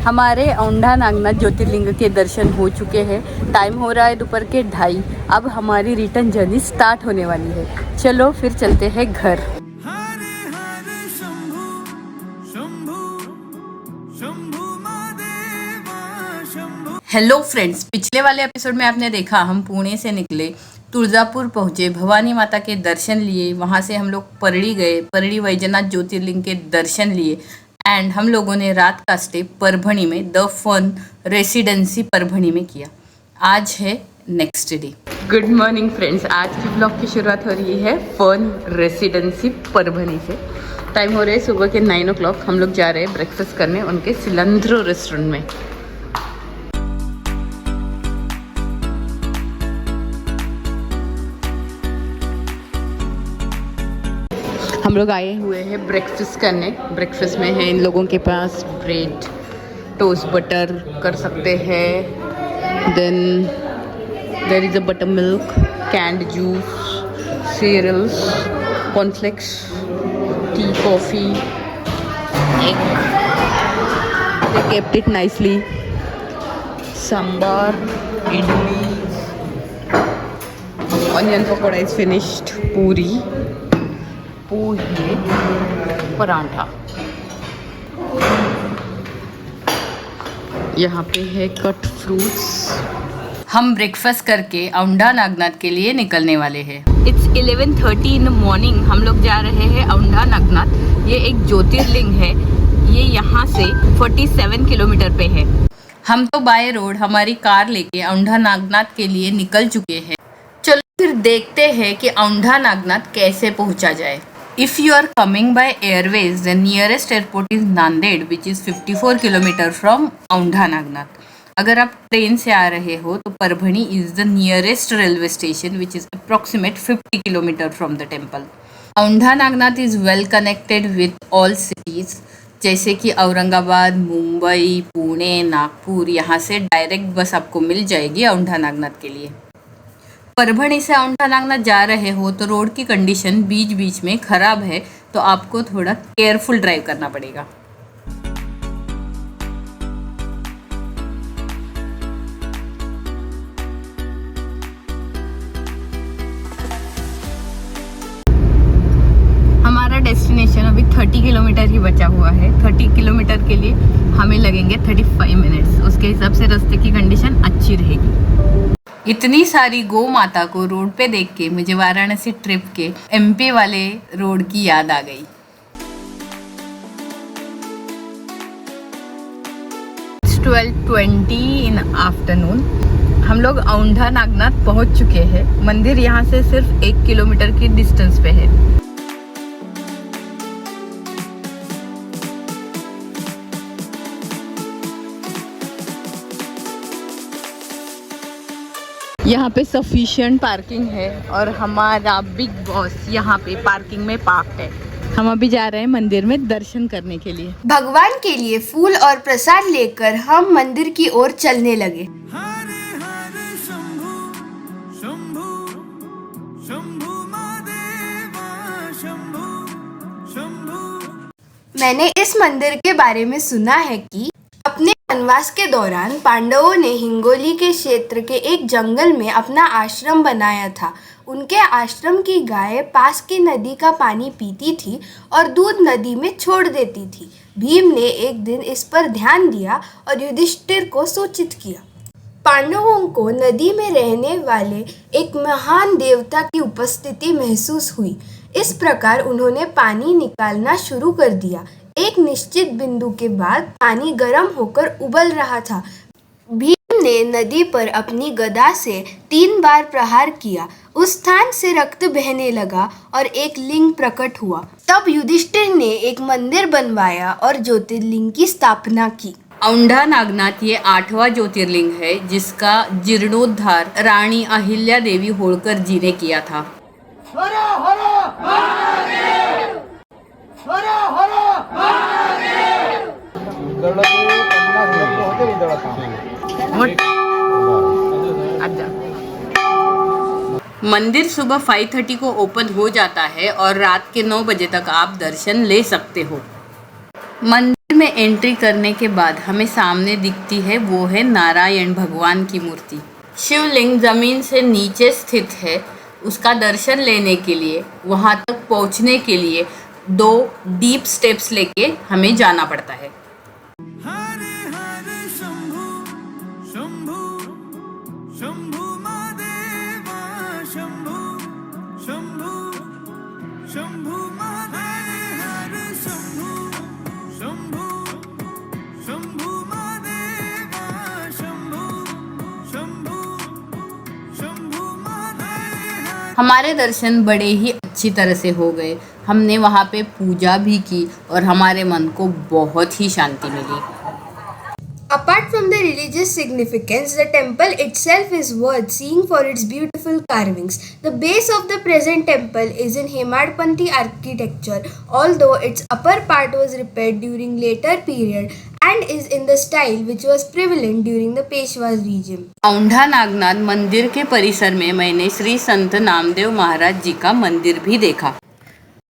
हमारे औंधा नागनाथ ज्योतिर्लिंग के दर्शन हो चुके हैं। टाइम हो रहा है दोपहर के 2:30। अब हमारी रिटर्न जर्नी स्टार्ट होने वाली है। चलो फिर चलते हैं घर। हेलो फ्रेंड्स, पिछले वाले एपिसोड में आपने देखा हम पुणे से निकले, तुळजापुर पहुँचे, भवानी माता के दर्शन लिए, वहाँ से हम लोग परड़ी गए, परड़ी वैजनाथ ज्योतिर्लिंग के दर्शन लिए एंड हम लोगों ने रात का स्टे परभणी में द फन रेसिडेंसी परभणी में किया। आज है next day. Good morning friends, आज की ब्लॉग की शुरुआत हो रही है फन रेसिडेंसी परभणी से। टाइम हो रहा है सुबह के 9 o'clock। हम लोग जा रहे हैं ब्रेकफास्ट करने उनके सिलंद्रो रेस्टोरेंट में। हम लोग आए हुए हैं ब्रेकफास्ट करने। ब्रेकफास्ट में है इन लोगों के पास ब्रेड, टोस्ट बटर कर सकते हैं, then there is a butter milk, canned juice, cereals, cornflakes, tea, coffee, egg, they kept it nicely, sambar, idli, onion pakora is finished, पूरी, पोहे, पराठा, यहाँ पे है कट फ्रूट्स। हम ब्रेकफास्ट करके औंधा नागनाथ के लिए निकलने वाले हैं। It's 11:30 in the morning. हम लोग जा रहे हैं औंधा नागनाथ। ये एक ज्योतिर्लिंग है। ये यहाँ से 47 किलोमीटर पे है। हम तो बाय रोड हमारी कार लेके औंधा नागनाथ के लिए निकल चुके हैं। चलो फिर देखते हैं कि औंधा नागनाथ कैसे पहुँचा जाए। If you are coming by airways, the nearest airport is Nanded, which is 54 kilometer from Aundha Nagnath. अगर आप ट्रेन से आ रहे हो तो Parbhani is the nearest railway station, which is approximate 50 kilometer from the temple। Aundha Nagnath is well connected with all cities, जैसे कि औरंगाबाद, मुंबई, पुणे, नागपुर। यहाँ से डायरेक्ट बस आपको मिल जाएगी औंधा नागनाथ के लिए। परभणी से औंधा नागनाथ जा रहे हो तो रोड की कंडीशन बीच बीच में ख़राब है, तो आपको थोड़ा केयरफुल ड्राइव करना पड़ेगा। हमारा डेस्टिनेशन अभी 30 किलोमीटर ही बचा हुआ है। 30 किलोमीटर के लिए हमें लगेंगे 35 मिनट्स। उसके हिसाब से रास्ते की कंडीशन अच्छी रहेगी। इतनी सारी गौ माता को रोड पे देख के मुझे वाराणसी ट्रिप के एमपी वाले रोड की याद आ गई। 12:20 इन आफ्टरनून हम लोग औंधा नागनाथ पहुंच चुके हैं। मंदिर यहाँ से सिर्फ 1 किलोमीटर की डिस्टेंस पे है। यहाँ पे सफिशिएंट पार्किंग है और हमारा बिग बॉस यहाँ पे पार्किंग में पार्क है। हम अभी जा रहे हैं मंदिर में दर्शन करने के लिए। भगवान के लिए फूल और प्रसाद लेकर हम मंदिर की ओर चलने लगे। मैंने इस मंदिर के बारे में सुना है कि अपने वनवास के दौरान पांडवों ने हिंगोली के क्षेत्र के एक जंगल में अपना आश्रम बनाया था। उनके आश्रम की गाय पास की नदी का पानी पीती थी और दूध नदी में छोड़ देती थी। भीम ने एक दिन इस पर ध्यान दिया और युधिष्ठिर को सूचित किया। पांडवों को नदी में रहने वाले एक महान देवता की उपस्थिति महसूस हुई। इस प्रकार उन्होंने पानी निकालना शुरू कर दिया। एक निश्चित बिंदु के बाद पानी गर्म होकर उबल रहा था। भीम ने नदी पर अपनी गदा से 3 बार प्रहार किया। उस स्थान से रक्त बहने लगा और एक लिंग प्रकट हुआ। तब युधिष्ठिर ने एक मंदिर बनवाया और ज्योतिर्लिंग की स्थापना की। औंधा नागनाथ ये 8वां ज्योतिर्लिंग है जिसका जीर्णोद्धार रानी अहिल्या देवी होळकर जी ने किया था। मंदिर सुबह 5:30 को ओपन हो जाता है और रात के 9 बजे तक आप दर्शन ले सकते हो। मंदिर में एंट्री करने के बाद हमें सामने दिखती है वो है नारायण भगवान की मूर्ति। शिवलिंग ज़मीन से नीचे स्थित है। उसका दर्शन लेने के लिए, वहाँ तक पहुँचने के लिए 2 डीप स्टेप्स लेके हमें जाना पड़ता है। हरे हरे शंभु शंभु शंभु महादेवा शंभु शंभु शंभु महादेव हरे शंभु शंभु शंभु महादेवा शंभु शंभु शंभु महादेव। हमारे दर्शन बड़े ही अच्छी तरह से हो गए। हमने वहाँ पे पूजा भी की और हमारे मन को बहुत ही शांति मिली। Apart from the religious significance, the temple itself is worth seeing for its beautiful carvings. The base of the present temple is in Hemadpanthi architecture, although its upper part was repaired during later period and is in the style which was prevalent during the Peshwa's regime. Aundha Nagnath मंदिर के परिसर में मैंने श्री संत नामदेव महाराज जी का मंदिर भी देखा।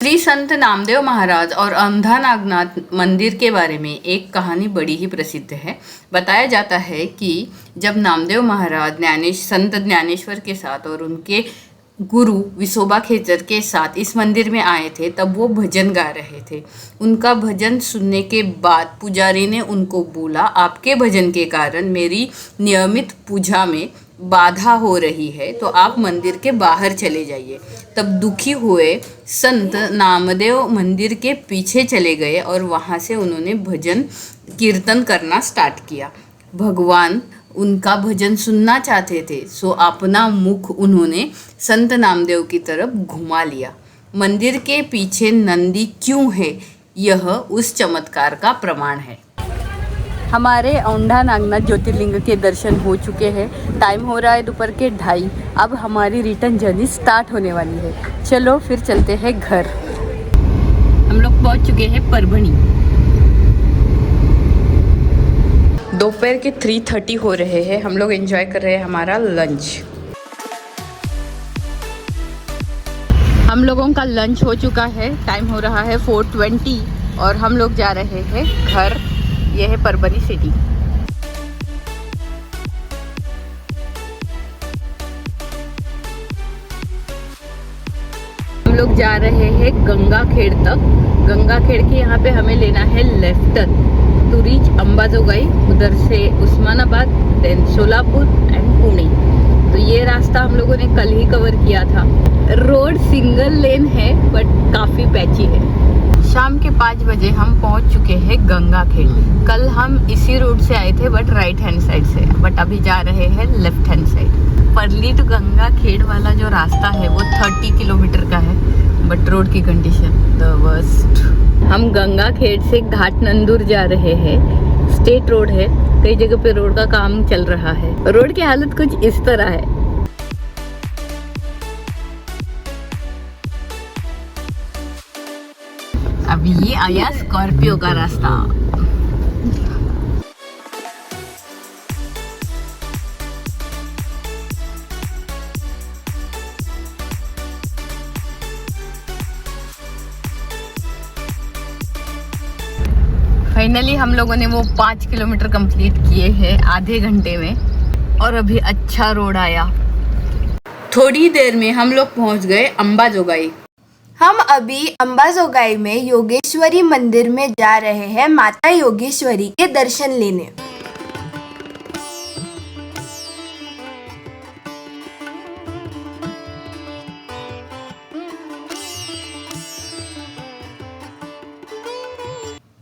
श्री संत नामदेव महाराज और औंढा नागनाथ मंदिर के बारे में एक कहानी बड़ी ही प्रसिद्ध है। बताया जाता है कि जब नामदेव महाराज संत ज्ञानेश्वर के साथ और उनके गुरु विसोबा खेचर के साथ इस मंदिर में आए थे, तब वो भजन गा रहे थे। उनका भजन सुनने के बाद पुजारी ने उनको बोला, आपके भजन के कारण मेरी नियमित पूजा में बाधा हो रही है, तो आप मंदिर के बाहर चले जाइए। तब दुखी हुए संत नामदेव मंदिर के पीछे चले गए और वहाँ से उन्होंने भजन कीर्तन करना स्टार्ट किया। भगवान उनका भजन सुनना चाहते थे, सो अपना मुख उन्होंने संत नामदेव की तरफ घुमा लिया। मंदिर के पीछे नंदी क्यों है, यह उस चमत्कार का प्रमाण है। हमारे औंढा नागनाथ ज्योतिर्लिंग के दर्शन हो चुके हैं। टाइम हो रहा है दोपहर के 2:30। अब हमारी रिटर्न जर्नी स्टार्ट होने वाली है। चलो फिर चलते हैं घर। हम लोग पहुंच चुके हैं परभणी। दोपहर के 3:30 हो रहे हैं। हम लोग एंजॉय कर रहे हैं हमारा लंच। हम लोगों का लंच हो चुका है। टाइम हो रहा है 4:20 और हम लोग जा रहे हैं घर। यह है परभणी सिटी। हम लोग जा रहे हैं गंगाखेड़ तक। गंगाखेड़ के यहाँ पे हमें लेना है लेफ्ट टू रीच अंबाजोगाई, उधर से उस्मानाबाद, देन सोलापुर एंड पुणे। तो ये रास्ता हम लोगों ने कल ही कवर किया था। रोड सिंगल लेन है बट काफ़ी पैची है। शाम के 5 बजे हम पहुंच चुके हैं गंगाखेड़। कल हम इसी रोड से आए थे बट राइट हैंड साइड से, बट अभी जा रहे हैं लेफ्ट हैंड साइड। परली टू गंगाखेड़ वाला जो रास्ता है वो 30 किलोमीटर का है, बट रोड की कंडीशन द वर्स्ट। हम गंगाखेड़ से घाटनंदुर जा रहे हैं। स्टेट रोड है, कई जगह पे रोड का काम चल रहा है। रोड की हालत कुछ इस तरह है। अभी ये आया स्कॉर्पियो का रास्ता। फाइनली हम लोगों ने वो 5 किलोमीटर कंप्लीट किए हैं आधे घंटे में और अभी अच्छा रोड आया। थोड़ी देर में हम लोग पहुंच गए अंबाजोगाई। हम अभी अंबाजोगाई में योगेश्वरी मंदिर में जा रहे हैं माता योगेश्वरी के दर्शन लेने।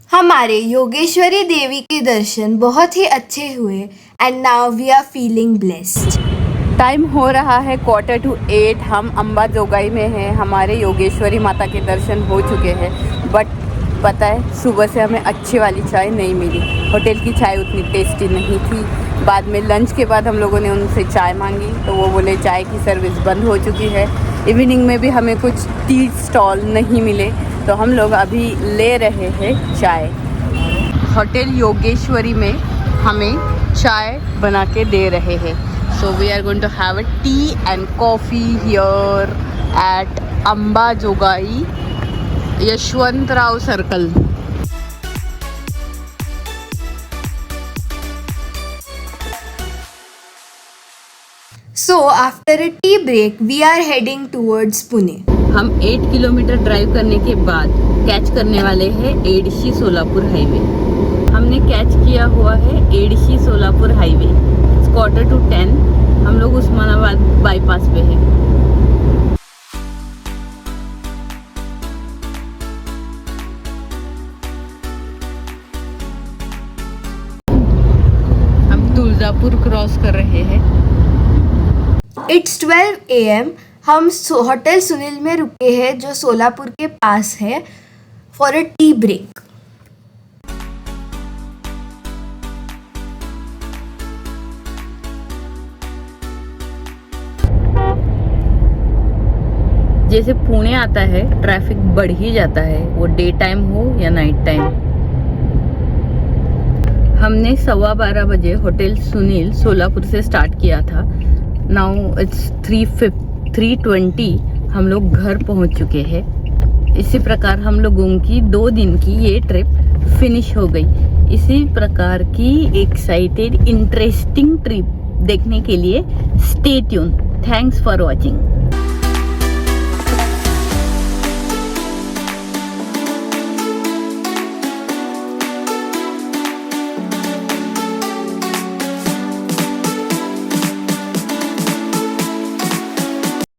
हमारे योगेश्वरी देवी के दर्शन बहुत ही अच्छे हुए and now we are feeling blessed. Time हो रहा है 7:45। हम अंबाजोगाई में हैं। हमारे योगेश्वरी माता के दर्शन हो चुके हैं, बट पता है सुबह से हमें अच्छी वाली चाय नहीं मिली। होटल की चाय उतनी टेस्टी नहीं थी। बाद में लंच के बाद हम लोगों ने उनसे चाय मांगी तो वो बोले चाय की सर्विस बंद हो चुकी है। इवनिंग में भी हमें कुछ टी स्टॉल नहीं मिले, तो हम लोग अभी ले रहे हैं चाय। होटल योगेश्वरी में हमें चाय बना के दे रहे हैं। So we are going to have a tea and coffee here at Ambajogai, Yashwantrao Circle. So after a tea break, we are heading towards Pune. हम 8 किलोमीटर ड्राइव करने के बाद कैच करने वाले हैं एडशी सोलापुर हाईवे। हमने कैच किया हुआ है एडशी सोलापुर हाईवे। 9:45 हम लोग उस्मानाबाद बाईपास पे हैं। हम तुलजापुर क्रॉस कर रहे हैं। It's 12 AM. हम होटल सुनील में रुके हैं जो सोलापुर के पास है फॉर अ टी ब्रेक। जैसे पुणे आता है ट्रैफिक बढ़ ही जाता है, वो डे टाइम हो या नाइट टाइम। हमने 12:15 बजे होटल सुनील सोलापुर से स्टार्ट किया था। नाउ इट्स 3:20 हम लोग घर पहुंच चुके हैं। इसी प्रकार हम लोगों की 2 दिन की ये ट्रिप फिनिश हो गई। इसी प्रकार की एक्साइटेड इंटरेस्टिंग ट्रिप देखने के लिए stay tune. Thanks for watching.